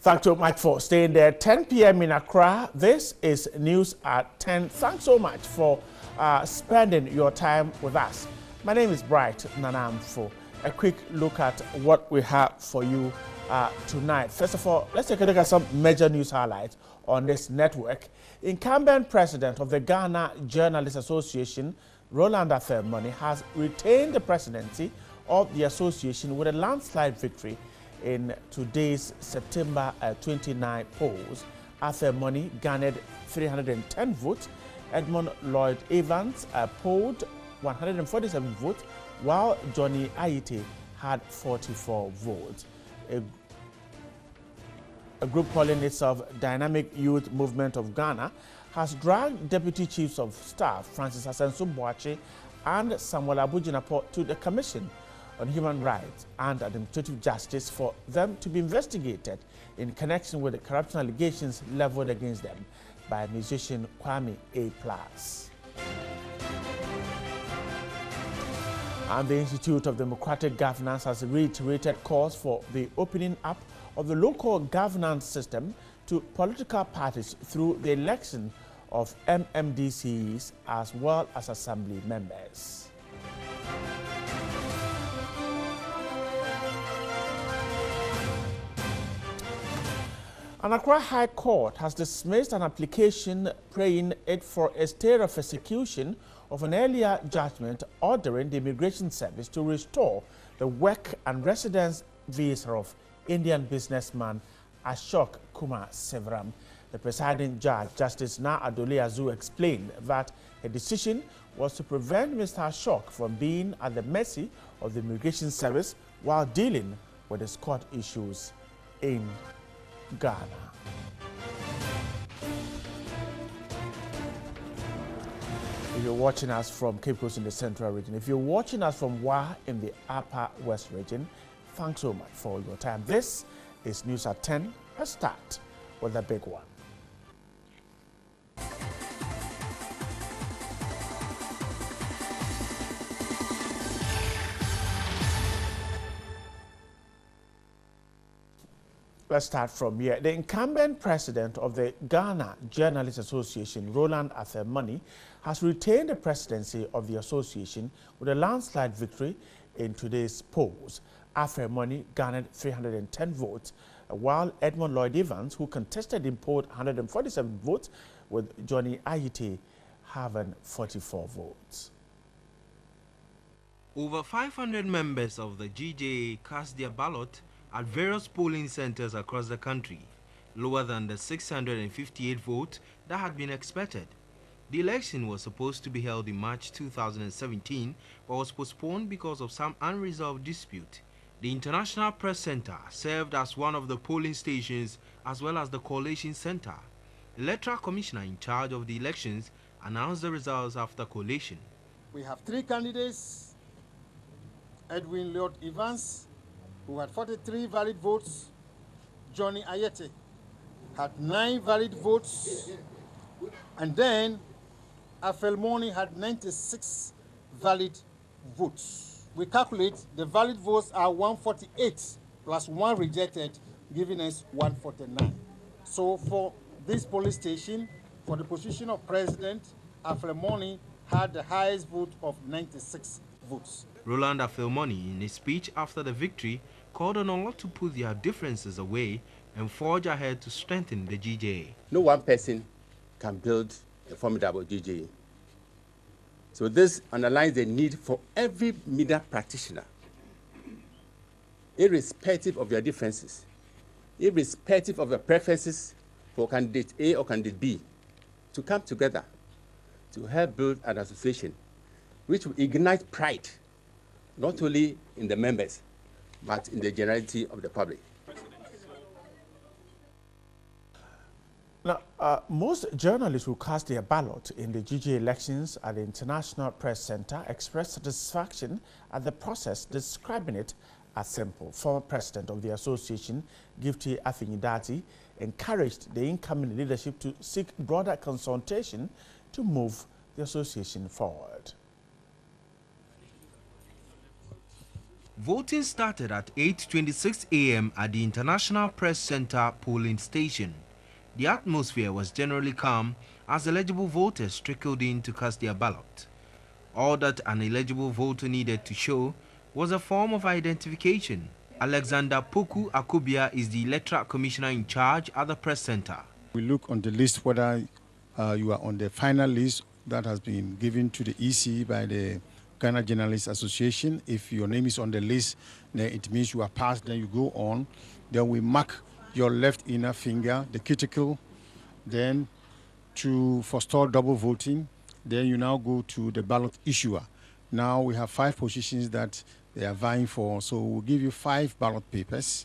Thanks so much for staying there. 10 p.m. in Accra. This is News at 10. Thanks so much for spending your time with us. My name is Bright Nanamfo. A quick look at what we have for you tonight. First of all, let's take a look at some major news highlights on this network. Incumbent president of the Ghana Journalists Association, Roland Afemoni, has retained the presidency of the association with a landslide victory in today's September 29 polls. Afemoni garnered 310 votes. Edmund Lloyd Evans polled 147 votes, while Johnny Ayite had 44 votes. A group calling itself Dynamic Youth Movement of Ghana has dragged Deputy Chiefs of Staff Francis Asensu-Boakye and Samuel Abujinapo to the Commission on Human Rights and Administrative Justice for them to be investigated in connection with the corruption allegations leveled against them by musician Kwame A+. And the Institute of Democratic Governance has reiterated calls for the opening up of the local governance system to political parties through the election of MMDCs as well as assembly members. An Accra High Court has dismissed an application praying it for a stay of execution of an earlier judgment ordering the Immigration Service to restore the work and residence visa of Indian businessman Ashok Kumar Severam. The presiding judge, Justice Na Adole Azu, explained that a decision was to prevent Mr. Ashok from being at the mercy of the Immigration Service while dealing with his court issues in Ghana. If you're watching us from Cape Coast in the Central region, if you're watching us from Wa in the Upper West region, thanks so much for your time. This is News at 10. Let's start with the big one. Let's start from here. The incumbent president of the Ghana Journalists Association, Roland Afemoni, has retained the presidency of the association with a landslide victory in today's polls. Afemoni garnered 310 votes, while Edmund Lloyd Evans, who contested in poll, 147 votes, with Johnny Ayite having 44 votes. Over 500 members of the GJA cast their ballot at various polling centers across the country, lower than the 658 votes that had been expected. The election was supposed to be held in March 2017, but was postponed because of some unresolved dispute. The International Press Center served as one of the polling stations as well as the collation center. The Electoral Commissioner in charge of the elections announced the results after collation. We have three candidates: Edwin Lloyd Evans, who had 43 valid votes. Johnny Ayite had 9 valid votes. And then Afemoni had 96 valid votes. We calculate the valid votes are 148 plus 1 rejected, giving us 149. So for this polling station, for the position of president, Afemoni had the highest vote of 96 votes. Roland Afemoni, in his speech after the victory, called on all to put their differences away and forge ahead to strengthen the GJA. No one person can build a formidable GJA. So this underlines the need for every media practitioner, irrespective of your differences, irrespective of your preferences for candidate A or candidate B, to come together to help build an association which will ignite pride, not only in the members, but in the generality of the public. Now, most journalists who cast their ballot in the GJ elections at the International Press Center expressed satisfaction at the process, describing it as simple. Former president of the association, Gifty Asiedu-Dartey, encouraged the incoming leadership to seek broader consultation to move the association forward. Voting started at 8:26 a.m. at the International Press Center polling station. The atmosphere was generally calm as eligible voters trickled in to cast their ballot. All that an eligible voter needed to show was a form of identification. Alexander Poku Akubia is the Electoral Commissioner in charge at the Press Center. We look on the list whether you are on the final list that has been given to the EC by the Ghana Journalists Association. If your name is on the list, then it means you are passed, then you go on. Then we mark your left inner finger, the cuticle, then to forestall double voting. Then you now go to the ballot issuer. Now we have 5 positions that they are vying for. So we'll give you 5 ballot papers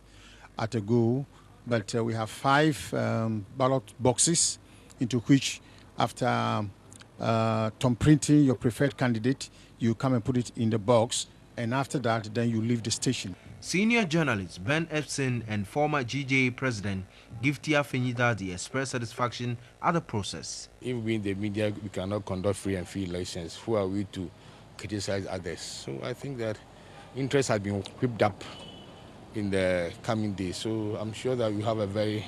at a go. But we have 5 ballot boxes into which after thumb printing your preferred candidate, you come and put it in the box. And after that, then you leave the station. Senior journalist Ben Epson and former GJA president Gifty Asiedu-Dartey expressed satisfaction at the process. If we in the media, we cannot conduct free and fair elections. Who are we to criticize others? So I think that interest has been whipped up in the coming days. So I'm sure that we have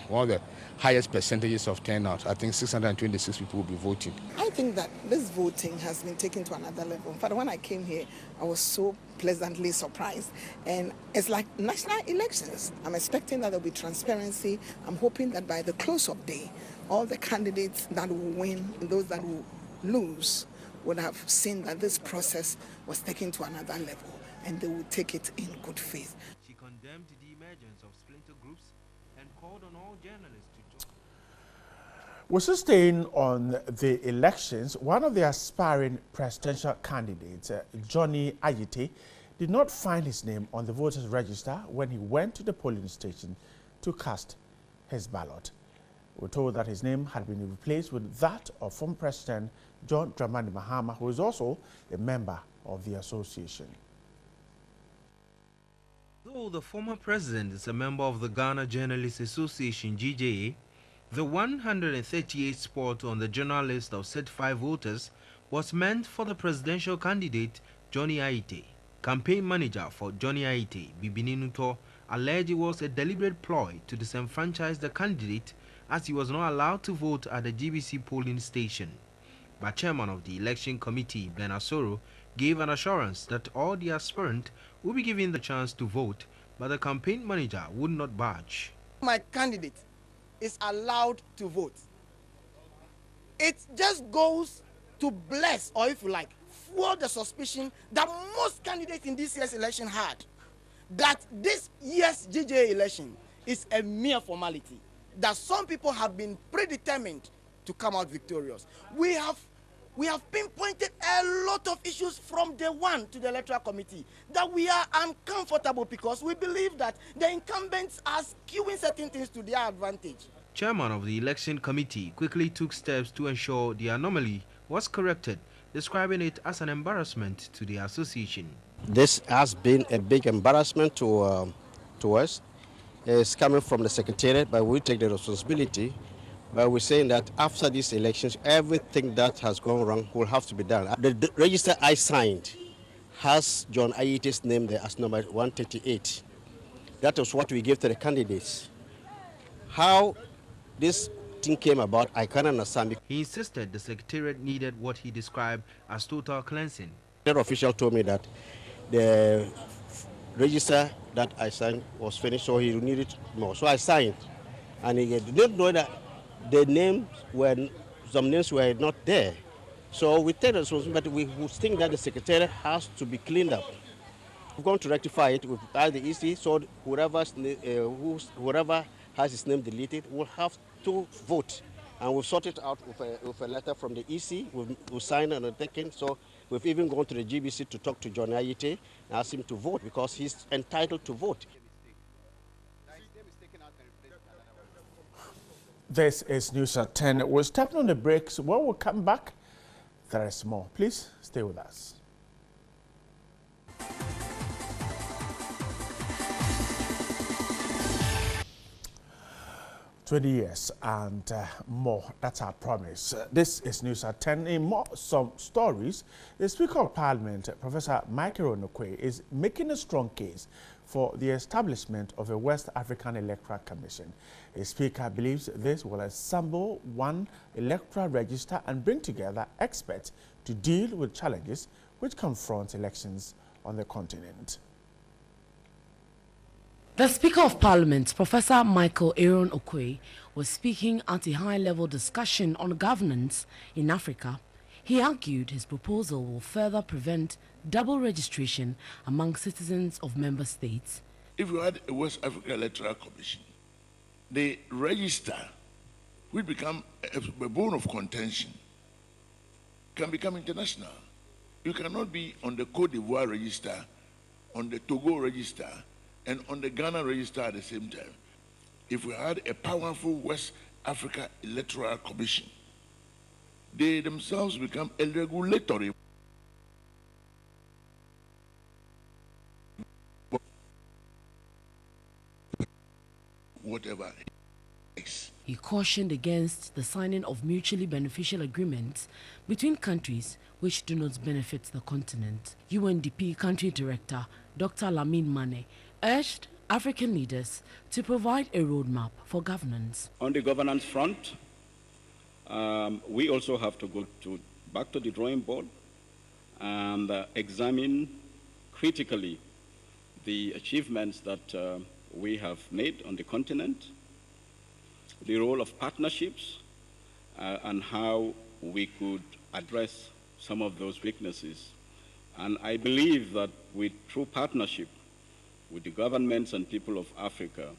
one of the highest percentages of turnout. I think 626 people will be voting. I think that this voting has been taken to another level. In fact, when I came here, I was so pleasantly surprised. And it's like national elections. I'm expecting that there'll be transparency. I'm hoping that by the close of day, all the candidates that will win and those that will lose would have seen that this process was taken to another level and they will take it in good faith. She condemned the emergence of splinter groups and called on all journalists to join. We're still staying on the elections. One of the aspiring presidential candidates, Johnny Ayite, did not find his name on the voters' register when he went to the polling station to cast his ballot. We're told that his name had been replaced with that of former President John Dramani Mahama, who is also a member of the association. Though the former president is a member of the Ghana Journalists Association, GJA, the 138th spot on the general list of certified voters was meant for the presidential candidate Johnny Ayite. Campaign manager for Johnny Ayite, Bibini Nuto, alleged it was a deliberate ploy to disenfranchise the candidate as he was not allowed to vote at the GBC polling station. But chairman of the election committee, Ben Asoro, gave an assurance that all the aspirants will be given the chance to vote, but the campaign manager would not budge. My candidate is allowed to vote. It just goes to bless, or if you like, fuel the suspicion that most candidates in this year's election had, that this year's GJA election is a mere formality, that some people have been predetermined to come out victorious. We have pinpointed a lot of issues from day one to the electoral committee that we are uncomfortable because we believe that the incumbents are skewing certain things to their advantage. Chairman of the election committee quickly took steps to ensure the anomaly was corrected, describing it as an embarrassment to the association. This has been a big embarrassment to us. It's coming from the secretariat, but we take the responsibility. But we're saying that after these elections, everything that has gone wrong will have to be done. The register I signed has John Ayite's name there as number 138. That was what we gave to the candidates. How this thing came about, I can't understand. He insisted the secretariat needed what he described as total cleansing. The official told me that the register that I signed was finished, so he needed more. So I signed, and he didn't know that some names were not there. So we take the responsibility, but we would think that the secretariat has to be cleaned up. We're going to rectify it with the EC, so whoever has his name deleted will have to vote. And we've sorted out with a letter from the EC, we've signed and taken, so we've even gone to the GBC to talk to John Ayite and ask him to vote because he's entitled to vote. This is News at 10. We're stepping on the brakes. When we come back, there is more. Please stay with us. 20 years and more. That's our promise. This is News at 10. In some stories, the Speaker of Parliament, Professor Michael Onokwe, is making a strong case for the establishment of a West African Electoral Commission. The Speaker believes this will assemble one electoral register and bring together experts to deal with challenges which confront elections on the continent. The Speaker of Parliament, Professor Michael Aaron Okwe, was speaking at a high-level discussion on governance in Africa. He argued his proposal will further prevent double registration among citizens of member states. If you had a West Africa Electoral Commission, the register will become a bone of contention, can become international. You cannot be on the Côte d'Ivoire register, on the Togo register, and on the Ghana register at the same time. If we had a powerful West Africa Electoral Commission, they themselves become a regulatory whatever. He cautioned against the signing of mutually beneficial agreements between countries which do not benefit the continent. UNDP Country Director Dr. Lamine Mane urged African leaders to provide a roadmap for governance. On the governance front, we also have to go back to the drawing board and examine critically the achievements that we have made on the continent, the role of partnerships, and how we could address some of those weaknesses. And I believe that through partnership with the governments and people of Africa,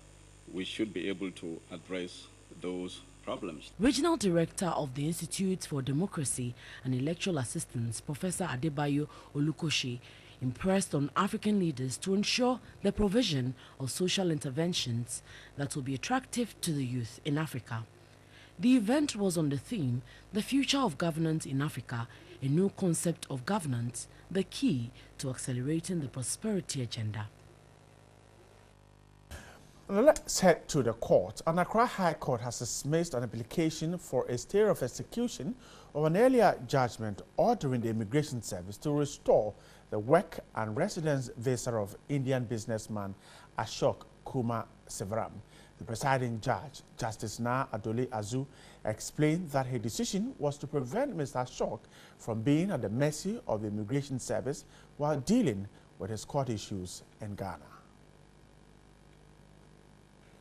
we should be able to address those problems. Regional Director of the Institute for Democracy and Electoral Assistance, Professor Adebayo Olukoshi, impressed on African leaders to ensure the provision of social interventions that will be attractive to the youth in Africa. The event was on the theme, The Future of Governance in Africa, a new concept of governance, the key to accelerating the prosperity agenda. Let's head to the court. An Accra High Court has dismissed an application for a stay of execution of an earlier judgment ordering the Immigration Service to restore the work and residence visa of Indian businessman Ashok Kumar Sivaram. The presiding judge, Justice Na Adole Azu, explained that her decision was to prevent Mr. Ashok from being at the mercy of the Immigration Service while dealing with his court issues in Ghana.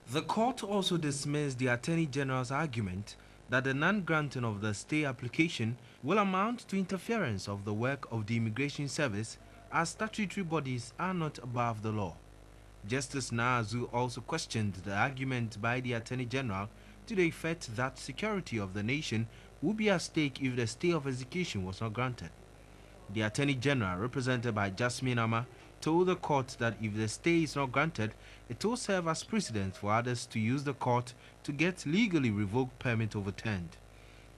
The court also dismissed the Attorney General's argument that the non-granting of the stay application will amount to interference of the work of the Immigration Service, as statutory bodies are not above the law. Justice Naazu also questioned the argument by the Attorney General to the effect that security of the nation would be at stake if the stay of execution was not granted. The Attorney General, represented by Jasmine Ama, told the court that if the stay is not granted, it will serve as precedent for others to use the court to get legally revoked permit overturned,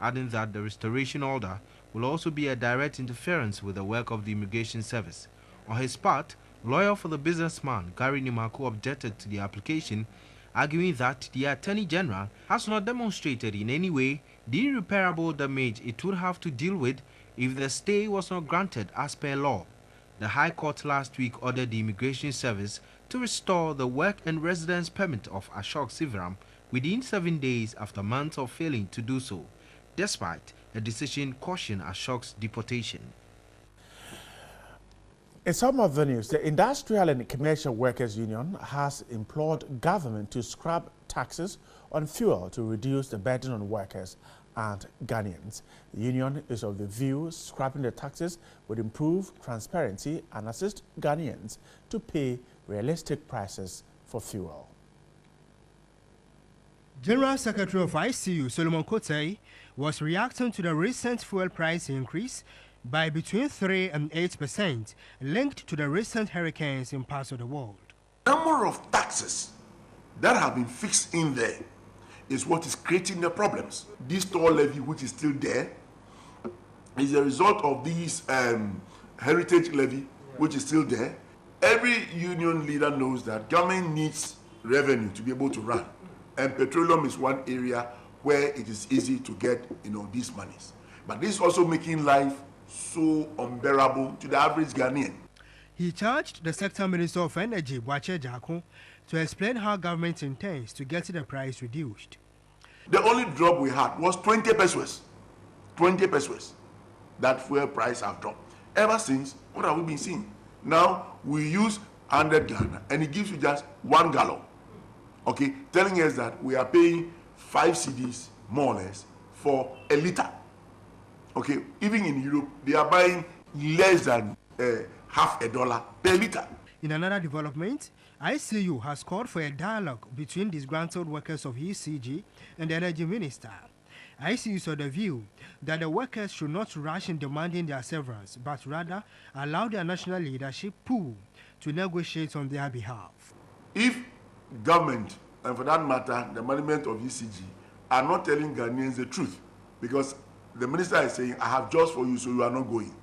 adding that the restoration order will also be a direct interference with the work of the Immigration Service. On his part, lawyer for the businessman Gary Nimaku objected to the application, arguing that the Attorney General has not demonstrated in any way the irreparable damage it would have to deal with if the stay was not granted as per law. The High Court last week ordered the Immigration Service to restore the work and residence permit of Ashok Sivaram within 7 days after months of failing to do so, despite a decision cautioning Ashok's deportation. In some of the news, the Industrial and Commercial Workers Union has implored government to scrap taxes on fuel to reduce the burden on workers and Ghanaians. The union is of the view scrapping the taxes would improve transparency and assist Ghanaians to pay realistic prices for fuel. General Secretary of ICU, Solomon Kotei, was reacting to the recent fuel price increase by between 3 and 8%, linked to the recent hurricanes in parts of the world. The number of taxes that have been fixed in there is what is creating the problems. This toll levy, which is still there, is a result of this heritage levy, which is still there. Every union leader knows that government needs revenue to be able to run. And petroleum is one area where it is easy to get, these monies. But this is also making life so unbearable to the average Ghanaian. He charged the Sector Minister of Energy, Boakye Jako, to explain how government intends to get the price reduced. The only drop we had was 20 pesos. 20 pesos. That fuel price have dropped. Ever since, what have we been seeing? Now, we use 100 Ghana, and it gives you just 1 gallon. Okay, telling us that we are paying 5 cedis, more or less, for a liter. Okay, even in Europe, they are buying less than half $1 per liter. In another development, ICU has called for a dialogue between disgruntled workers of ECG and the Energy Minister. ICU saw the view that the workers should not rush in demanding their severance, but rather allow their national leadership pool to negotiate on their behalf. If government, and for that matter, the management of ECG, are not telling Ghanaians the truth, because the minister is saying, I have jobs for you, so you are not going.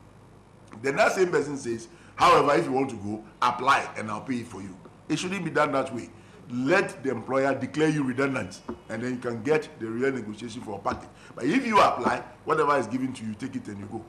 Then that same person says, however, if you want to go, apply and I'll pay it for you. It shouldn't be done that way. Let the employer declare you redundant, and then you can get the real negotiation for a package. But if you apply, whatever is given to you, take it and you go.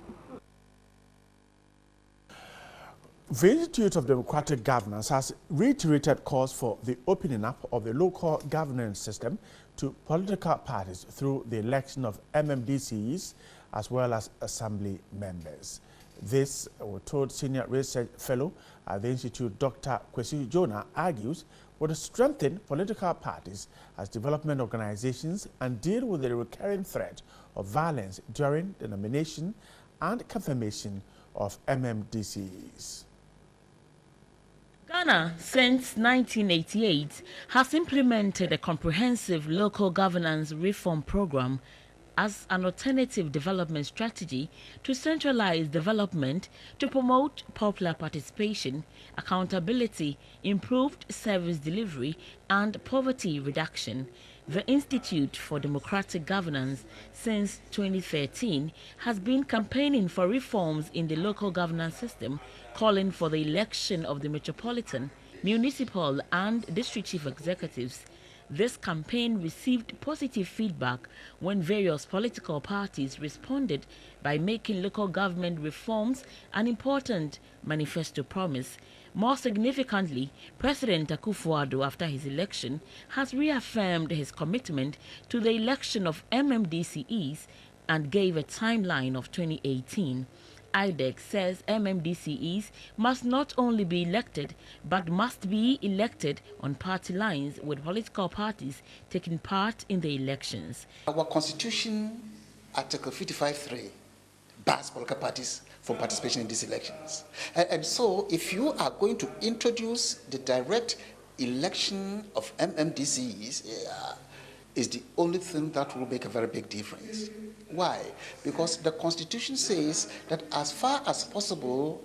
The Institute of Democratic Governance has reiterated calls for the opening up of the local governance system to political parties through the election of MMDCs as well as assembly members. This, we're told Senior Research Fellow at the Institute, Dr. Kwesi Jonah, argues would strengthen political parties as development organizations and deal with the recurring threat of violence during the nomination and confirmation of MMDCs. Ghana, since 1988, has implemented a comprehensive local governance reform program as an alternative development strategy to centralize development, to promote popular participation, accountability, improved service delivery, and poverty reduction. The Institute for Democratic Governance, since 2013, has been campaigning for reforms in the local governance system, calling for the election of the metropolitan, municipal, and district chief executives. This campaign received positive feedback when various political parties responded by making local government reforms an important manifesto promise. More significantly, President Akufo-Addo, after his election, has reaffirmed his commitment to the election of MMDCEs and gave a timeline of 2018. IDEC says MMDCEs must not only be elected, but must be elected on party lines, with political parties taking part in the elections. Our Constitution, Article 55(3, bars political parties from participation in these elections. And so, if you are going to introduce the direct election of MMDCEs, is the only thing that will make a very big difference. Why? Because the Constitution says that as far as possible,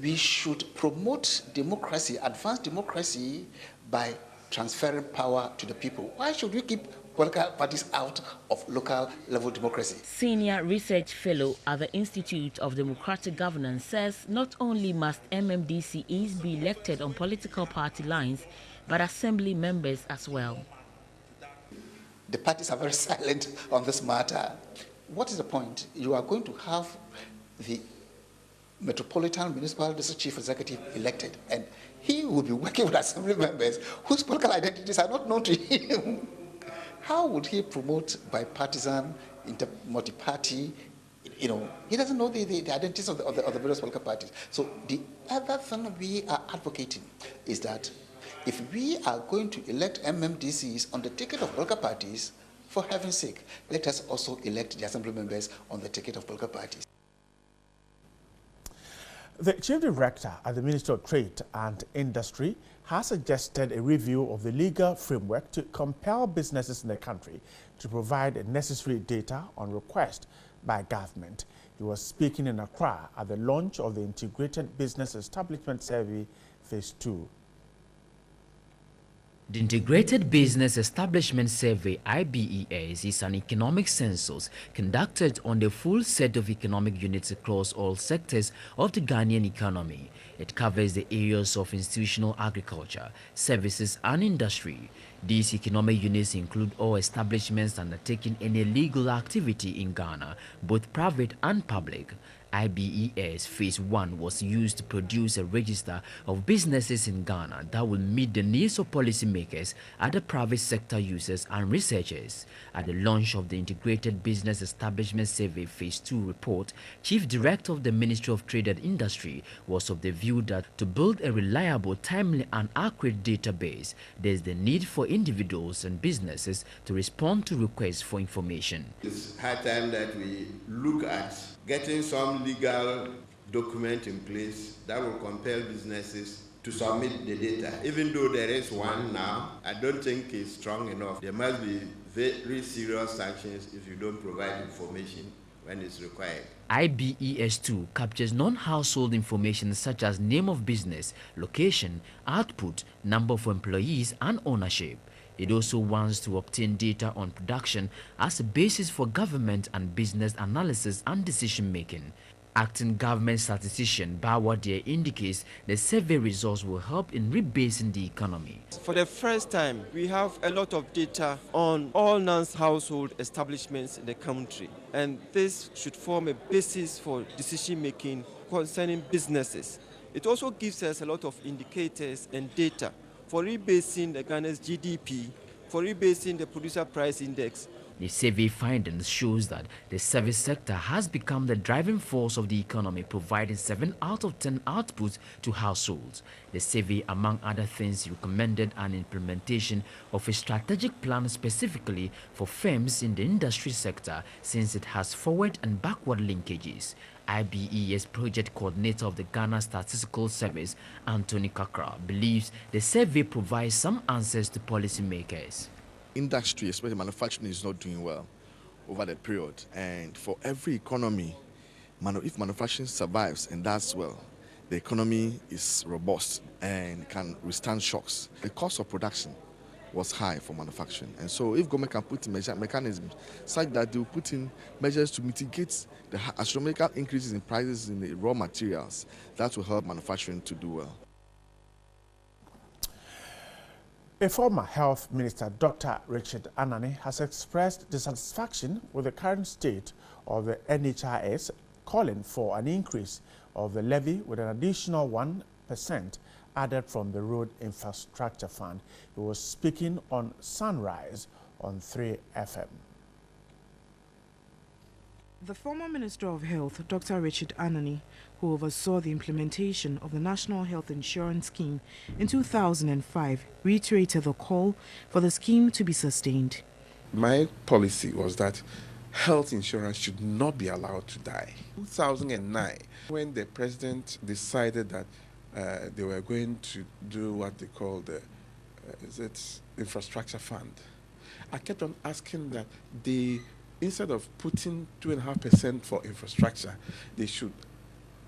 we should promote democracy, advance democracy, by transferring power to the people. Why should we keep political parties out of local level democracy? Senior Research Fellow at the Institute of Democratic Governance says not only must MMDCEs be elected on political party lines, but assembly members as well. The parties are very silent on this matter. What is the point? You are going to have the Metropolitan Municipal District Chief Executive elected, and he will be working with assembly members whose political identities are not known to him. How would he promote bipartisan, multi-party? He doesn't know the identities of the various political parties. So the other thing we are advocating is that if we are going to elect MMDCs on the ticket of political parties, for heaven's sake, let us also elect the assembly members on the ticket of political parties. The Chief Director at the Ministry of Trade and Industry has suggested a review of the legal framework to compel businesses in the country to provide necessary data on request by government. He was speaking in Accra at the launch of the Integrated Business Establishment Survey Phase 2. The Integrated Business Establishment Survey, IBES, is an economic census conducted on the full set of economic units across all sectors of the Ghanaian economy. It covers the areas of institutional agriculture, services and industry. These economic units include all establishments undertaking any legal activity in Ghana, both private and public. IBES Phase 1 was used to produce a register of businesses in Ghana that will meet the needs of policymakers, other private sector users and researchers. At the launch of the Integrated Business Establishment Survey Phase 2 report, Chief Director of the Ministry of Trade and Industry was of the view that to build a reliable, timely and accurate database, there is the need for individuals and businesses to respond to requests for information. It's high time that we look at getting some legal document in place that will compel businesses to submit the data. Even though there is one now, I don't think it's strong enough. There must be very serious sanctions if you don't provide information when it's required. IBES2 captures non-household information such as name of business, location, output, number of employees and ownership. It also wants to obtain data on production as a basis for government and business analysis and decision-making. Acting government statistician Bawadia indicates the survey results will help in rebasing the economy. For the first time, we have a lot of data on all non-household establishments in the country, and this should form a basis for decision-making concerning businesses. It also gives us a lot of indicators and data for rebasing the Ghana's GDP, for rebasing the producer price index. The survey findings shows that the service sector has become the driving force of the economy, providing 7 out of 10 outputs to households. The survey, among other things, recommended an implementation of a strategic plan specifically for firms in the industry sector, since it has forward and backward linkages. IBES project coordinator of the Ghana Statistical Service, Anthony Kakra, believes the survey provides some answers to policymakers. Industry, especially manufacturing, is not doing well over the period, and for every economy, if manufacturing survives and does well, the economy is robust and can withstand shocks. The cost of production was high for manufacturing, and so if government can put in mechanisms such that they will put in measures to mitigate the astronomical increases in prices in the raw materials, that will help manufacturing to do well. A former health minister, Dr. Richard Anani, has expressed dissatisfaction with the current state of the NHIS, calling for an increase of the levy with an additional 1% added from the Road Infrastructure Fund. He was speaking on Sunrise on 3FM. The former Minister of Health, Dr. Richard Anani, who oversaw the implementation of the National Health Insurance Scheme in 2005, reiterated the call for the scheme to be sustained. My policy was that health insurance should not be allowed to die. 2009, when the president decided that they were going to do what they call the infrastructure fund, I kept on asking that instead of putting 2.5% for infrastructure, they should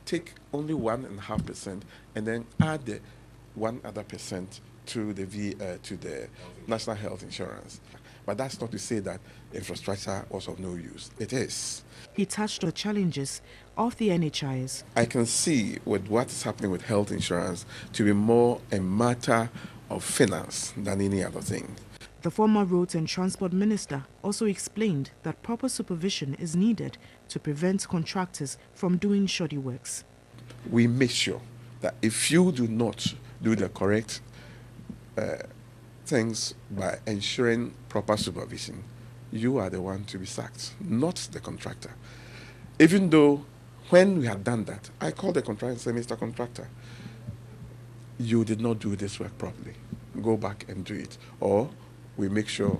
take only 1.5% and then add the 1 other percent to the National Health Insurance. But that's not to say that infrastructure was of no use. It is. He touched on the challenges of the NHIS. I can see with what is happening with health insurance to be more a matter of finance than any other thing. The former Roads and Transport Minister also explained that proper supervision is needed to prevent contractors from doing shoddy works. We make sure that if you do not do the correct things by ensuring proper supervision, you are the one to be sacked, not the contractor. Even though when we had done that, I called the contractor and said, Mr. Contractor, you did not do this work properly. Go back and do it. Or we make sure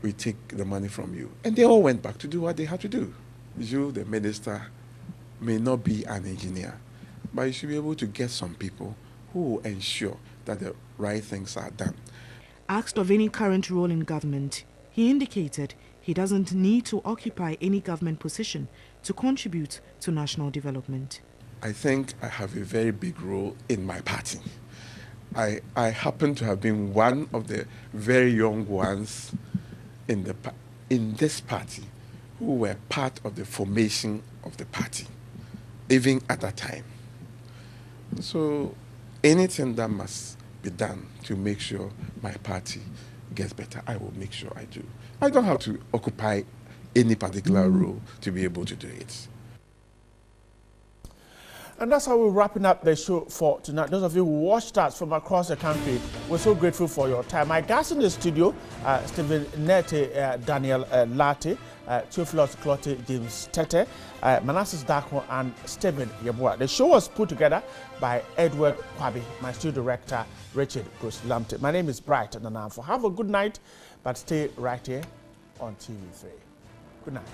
we take the money from you. And they all went back to do what they had to do. You, the minister, may not be an engineer, but you should be able to get some people who will ensure that the right things are done. Asked of any current role in government, he indicated he doesn't need to occupy any government position to contribute to national development. I think I have a very big role in my party. I happen to have been one of the very young ones in this party who were part of the formation of the party, even at that time. So anything that must be done to make sure my party gets better, I will make sure I do. I don't have to occupy any particular role to be able to do it. And that's how we're wrapping up the show for tonight. Those of you who watched us from across the country, we're so grateful for your time. My guests in the studio, Stephen Nete, Daniel Late, Theophilus Clotte, James Tete, Manassas Darko, and Stephen Yeboah. The show was put together by Edward Kwabi, my studio director, Richard Bruce Lamptey. My name is Bright Nanamfo. Have a good night, but stay right here on TV3. Good night.